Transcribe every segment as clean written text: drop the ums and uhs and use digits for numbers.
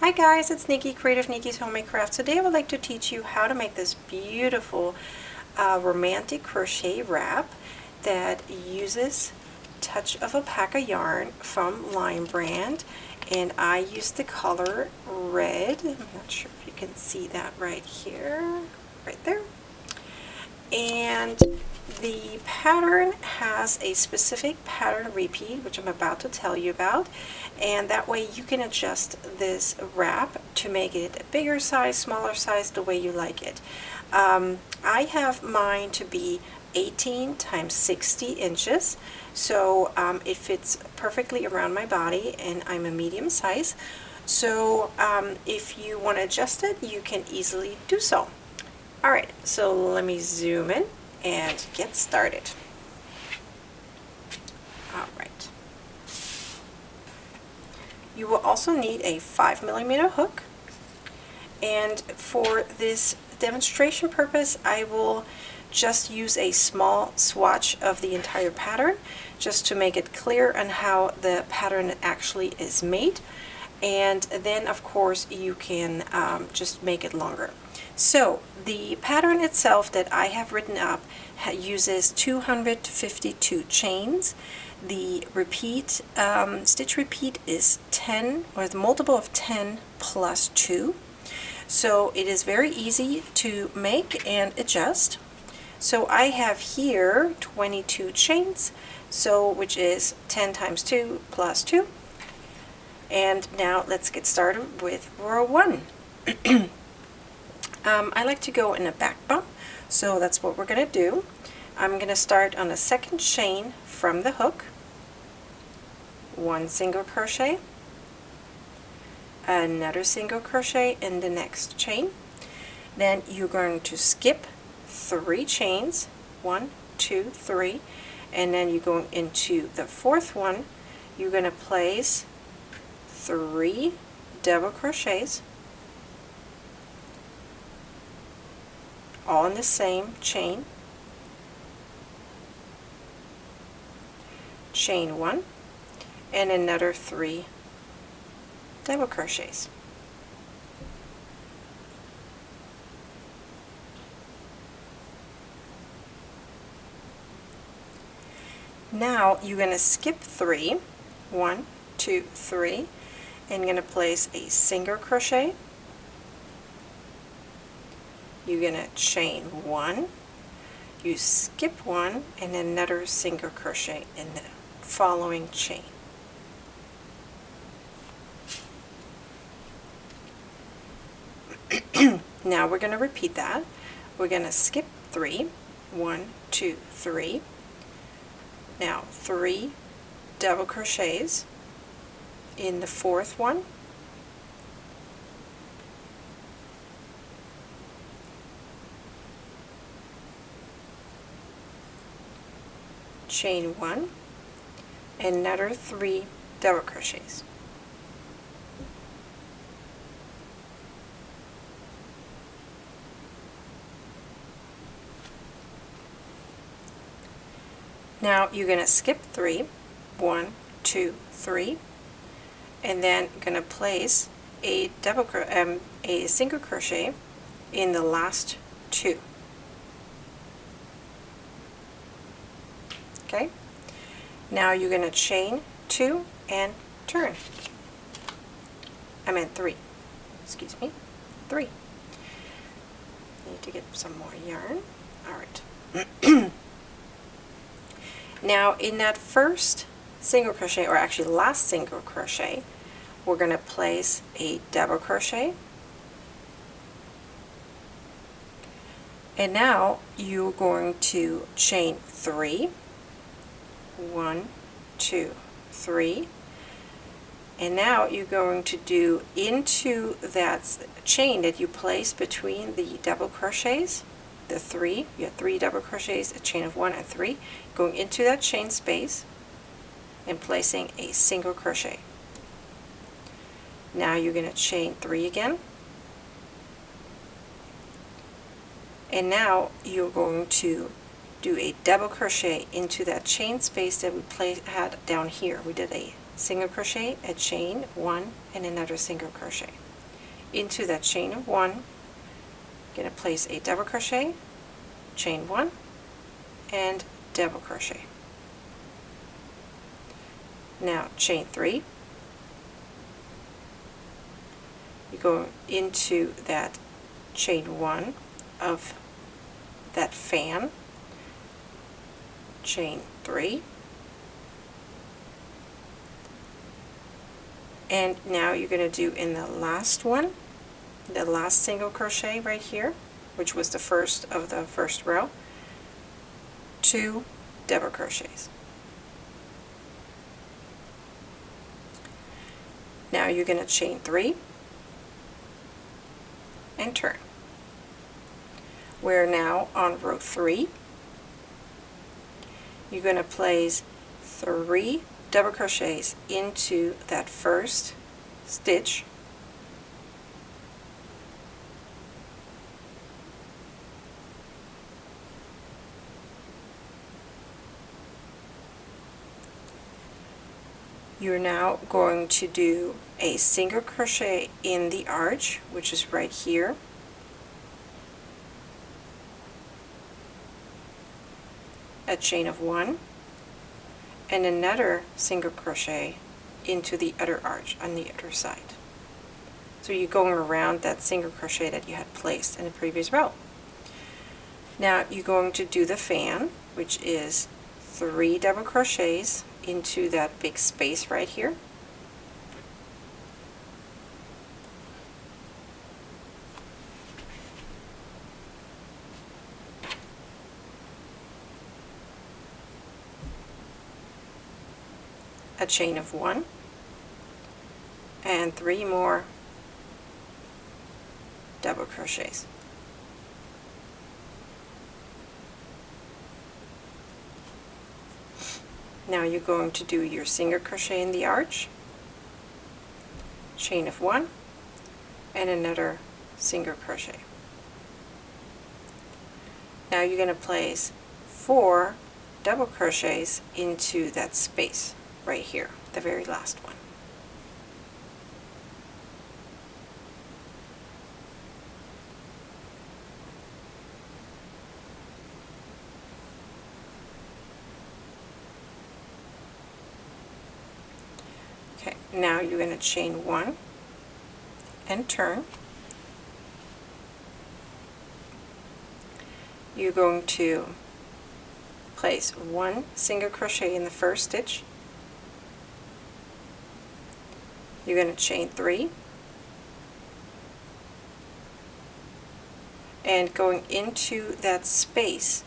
Hi guys, it's Nikki, Creative Nikki's Homemade Crafts. Today I would like to teach you how to make this beautiful romantic crochet wrap that uses Touch of Alpaca yarn from Line Brand, and I used the color red. I'm not sure if you can see that right here, right there. And the pattern has a specific pattern repeat, which I'm about to tell you about, and that way you can adjust this wrap to make it a bigger size, smaller size, the way you like it. I have mine to be 18 times 60 inches, so it fits perfectly around my body, and I'm a medium size. So if you want to adjust it, you can easily do so. Alright, so let me zoom in and get started. Alright. You will also need a 5mm hook, and for this demonstration purpose I will just use a small swatch of the entire pattern just to make it clear on how the pattern actually is made, and then of course you can just make it longer. So the pattern itself that I have written up uses 252 chains. The repeat, stitch repeat is 10, or the multiple of 10 plus 2. So it is very easy to make and adjust. So I have here 22 chains, so which is 10 times 2 plus 2. And now let's get started with row 1. I like to go in a back bump, so that's what we're going to do. I'm going to start on a second chain from the hook, 1 single crochet, another single crochet in the next chain. Then you're going to skip 3 chains, 1, 2, 3, and then you're going into the fourth one. You're going to place 3 double crochets, all in the same chain, chain 1, and another 3 double crochets. Now you're going to skip 3, 1, 2, 3, and you're going to place a single crochet. You're going to chain 1, you skip 1, and another single crochet in the following chain. Now we're going to repeat that. We're going to skip 3, 1, 2, 3. Now 3 double crochets in the fourth one, chain 1, and another 3 double crochets. Now you're going to skip 3, 1, 2, 3, and then going to place a single crochet in the last 2. Okay. Now you're going to chain 2 and turn. I meant 3. Excuse me. 3. Need to get some more yarn. All right. Now in that first single crochet, or actually last single crochet, we're going to place a double crochet, and now you're going to chain 3, 1, 2, 3, and now you're going to do into that chain that you placed between the double crochets, the 3, you have 3 double crochets, a chain of 1 and 3, going into that chain space and placing a single crochet. Now you're going to chain 3 again, and now you're going to do a double crochet into that chain space that we had down here. We did a single crochet, a chain 1, and another single crochet. into that chain of 1, going to place a double crochet, chain 1, and double crochet. Now chain 3, you go into that chain 1 of that fan, chain 3, and now you're going to do in the last one, the last single crochet right here, which was the first of the first row, 2 double crochets. Now you're going to chain 3 and turn. We're now on row 3. You're going to place 3 double crochets into that first stitch, you're now going to do a single crochet in the arch, which is right here, a chain of 1, and another single crochet into the other arch on the other side. So you're going around that single crochet that you had placed in the previous row. Now you're going to do the fan, which is 3 double crochets into that big space right here. A chain of 1 and 3 more double crochets. Now you're going to do your single crochet in the arch, chain of 1, and another single crochet. Now you're going to place 4 double crochets into that space right here, the very last one. Okay, now you're going to chain 1 and turn. You're going to place 1 single crochet in the first stitch. You're going to chain 3, and going into that space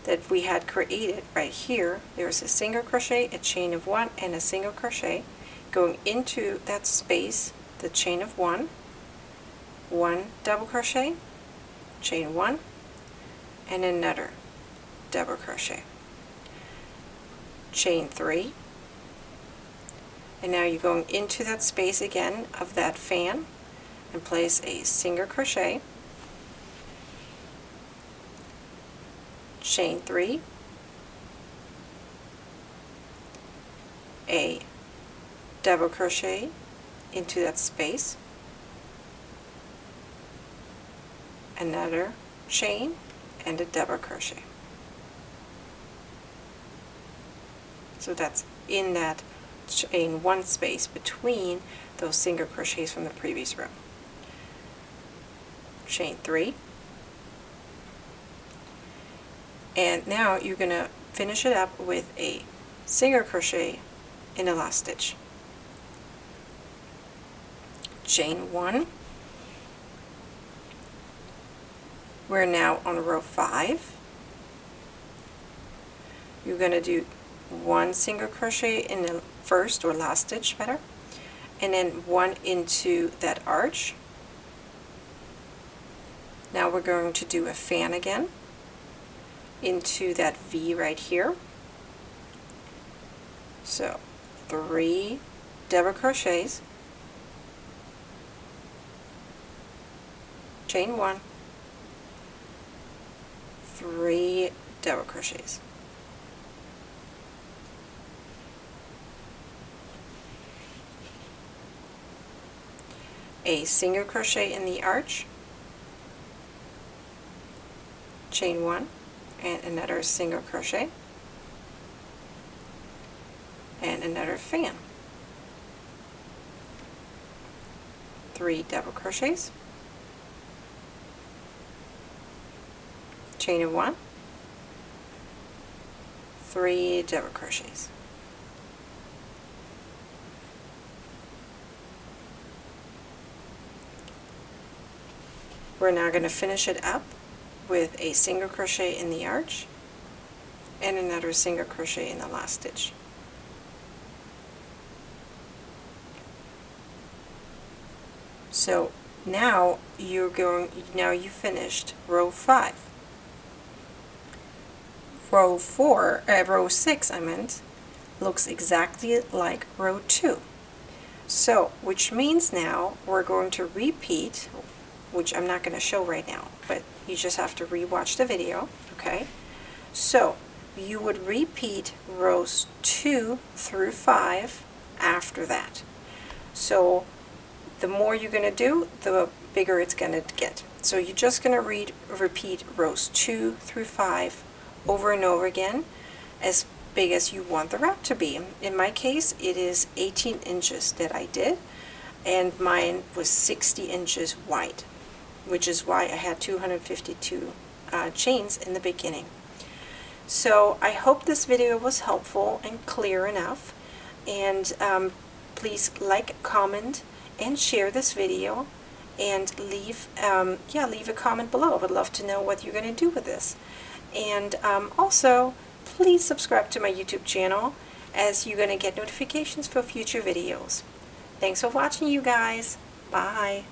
that we had created right here, there's a single crochet, a chain of 1, and a single crochet. Going into that space, the chain of 1, 1 double crochet, chain 1, and another double crochet, chain 3, and now you're going into that space again of that fan and place a single crochet, chain 3, a double crochet into that space, another chain, and a double crochet. So that's in that chain 1 space between those single crochets from the previous row. Chain 3, and now you're going to finish it up with a single crochet in the last stitch. Chain 1. We're now on row 5. You're going to do 1 single crochet in the first or last stitch, better, and then 1 into that arch. Now we're going to do a fan again into that V right here. So 3 double crochets, chain 1, 3 double crochets. a single crochet in the arch, chain 1, and another single crochet, and another fan. 3 double crochets, chain of 1, 3 double crochets. We're now going to finish it up with a single crochet in the arch and another single crochet in the last stitch. So now you finished row 5. Row 6 looks exactly like row 2. So, which means now we're going to repeat, which I'm not going to show right now, but you just have to re-watch the video, okay? So, you would repeat rows 2 through 5 after that. So, the more you're going to do, the bigger it's going to get. So, you're just going to repeat rows 2 through 5 over and over again, as big as you want the wrap to be. In my case, it is 18 inches that I did, and mine was 60 inches wide, which is why I had 252 chains in the beginning. So I hope this video was helpful and clear enough, and please like, comment, and share this video, and leave a comment below. I would love to know what you're going to do with this. And also, please subscribe to my YouTube channel, as you're going to get notifications for future videos. Thanks for watching, you guys. Bye.